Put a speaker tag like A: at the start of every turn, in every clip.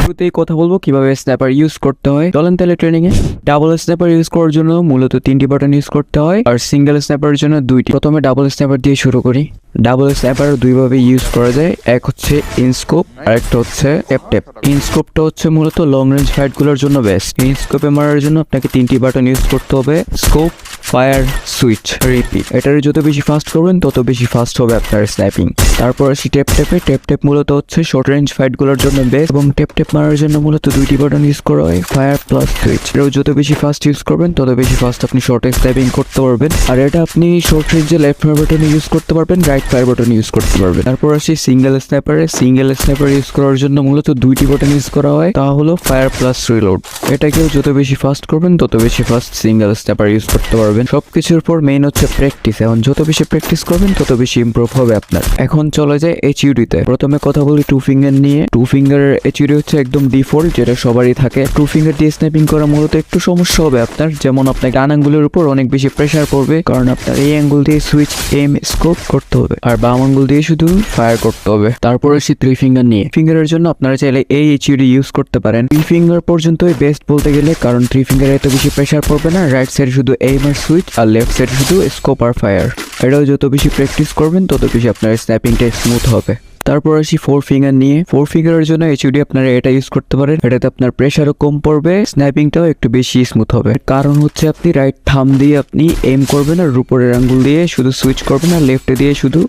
A: শুরুতেই কথা বলবো কিভাবে স্ন্যাপার ইউজ করতে হয়। চলেন তাহলে ট্রেনিং এ। ডাবল স্ন্যাপার ইউজ করার জন্য মূলত 3টি বাটন ইউজ করতে হয়, আর সিঙ্গেল স্ন্যাপারের জন্য 2টি। প্রথমে ডাবল স্ন্যাপার দিয়ে শুরু করি। ডাবল স্ন্যাপার দুইভাবে ইউজ করা যায়, এক হচ্ছে ইনস্কোপ আর একটা হচ্ছে ট্যাপ। ইনস্কোপটা হচ্ছে মূলত লং রেঞ্জ ফাইট গুলোর জন্য বেস্ট। ইনস্কোপে মারার জন্য আপনাকে 3টি বাটন ইউজ করতে হবে, স্কোপ, ফায়ার, সুইচ, রিপিট। এটার যত বেশি ফাস্ট করবেন তত বেশি ফাস্ট হবে আপনার স্ন্যাপিং। তারপর আসি ট্যাপ মূলত হচ্ছে শর্ট রেঞ্জ ফাইট গুলোর জন্য বেস্ট, এবং ট্যাপ মারার জন্য মূলত 2টি বাটন ইউজ করা হয়, ফায়ার প্লাস সুইচ। এটাও যত বেশি ফাস্ট ইউজ করবেন তত বেশি ফাস্ট আপনি শর্ট স্ন্যাপিং করতে পারবেন। আর এটা আপনি শর্ট রেঞ্জে লেফট ফায়ার বাটন ইউজ করতে পারবেন, রাইট ফায়ার বাটন ইউজ করতে পারবেন। তারপর আসি সিঙ্গেল স্ন্যাপার ইউজ করার জন্য মূলত 2টি বাটন ইউজ করা হয়, তা হলো ফায়ার প্লাস রিলোড। এটাকেও যত বেশি ফাস্ট করবেন তত বেশি ফাস্ট সিঙ্গেল স্ন্যাপার ইউজ করতে পারবেন। সবকিছুর পর মেইন হচ্ছে প্র্যাকটিস। এখন যত বেশি প্র্যাকটিস করবেন তত বেশি ইমপ্রুভ হবে আপনার। এখন চলে যায় এইচইউডিতে। প্রথমে কথা বলি 2 ফিঙ্গার নিয়ে। 2 ফিঙ্গারের এইচইউডি হচ্ছে একদম ডিফল্ট, যেটা সবারই থাকে। 2 ফিঙ্গার দিয়ে স্ন্যাপিং করা মূলত একটু সমস্যা হবে আপনার, যেমন আপনার ডান আঙ্গুলের উপর অনেক বেশি প্রেসার পড়বে, কারণ আপনার এই আঙ্গুল দিয়ে সুইচ, এম, স্কোপ করতে হবে, আর বাম আঙ্গুল দিয়ে শুধু ফায়ার করতে হবে। তারপর আসি 3 ফিঙ্গার নিয়ে। ফিঙ্গারের জন্য আপনারা চাইলে এই এইচইউডি ইউজ করতে পারেন। 3 ফিঙ্গার পর্যন্তই বেস্ট বলতে গেলে, কারণ 3 ফিঙ্গারে এত বেশি প্রেসার পড়বে না। রাইট সাইড শুধু এম আর সুইচ, আর লেফট সাইড শুধু স্কোপ আর ফায়ার। এটাও যত বেশি প্র্যাকটিস করবেন তত বেশি আপনার স্ন্যাপিংটা স্মুথ হবে। তারপর আসি 4 ফিঙ্গার নিয়ে। 4 ফিঙ্গারের জন্য এইচইউডি আপনারা এটা ইউজ করতে পারেন। এটাতে আপনার প্রেসারও কম পড়বে, স্ন্যাপিংটাও একটু বেশি স্মুথ হবে। কারণ হচ্ছে আপনি রাইট থাম দিয়ে আপনি এম করবেন, আর উপরের আঙ্গুল দিয়ে শুধু সুইচ করবেন, আর লেফটে দিয়ে শুধু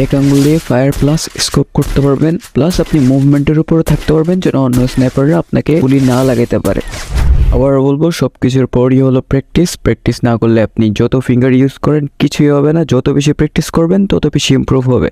A: এক আঙ্গুল দিয়ে ফায়ার প্লাস স্কোপ করতে পারবেন। প্লাস আপনি মুভমেন্টের উপরে থাকতে পারবেন, যেন অন্য স্ন্যাপাররা আপনাকে গুলি না লাগাতে পারে। আবার বলবো, সবকিছুর পরই হলো প্র্যাকটিস না করলে আপনি যত ফিঙ্গার ইউজ করেন কিছুই হবে না। যত বেশি প্র্যাকটিস করবেন তত বেশি ইমপ্রুভ হবে।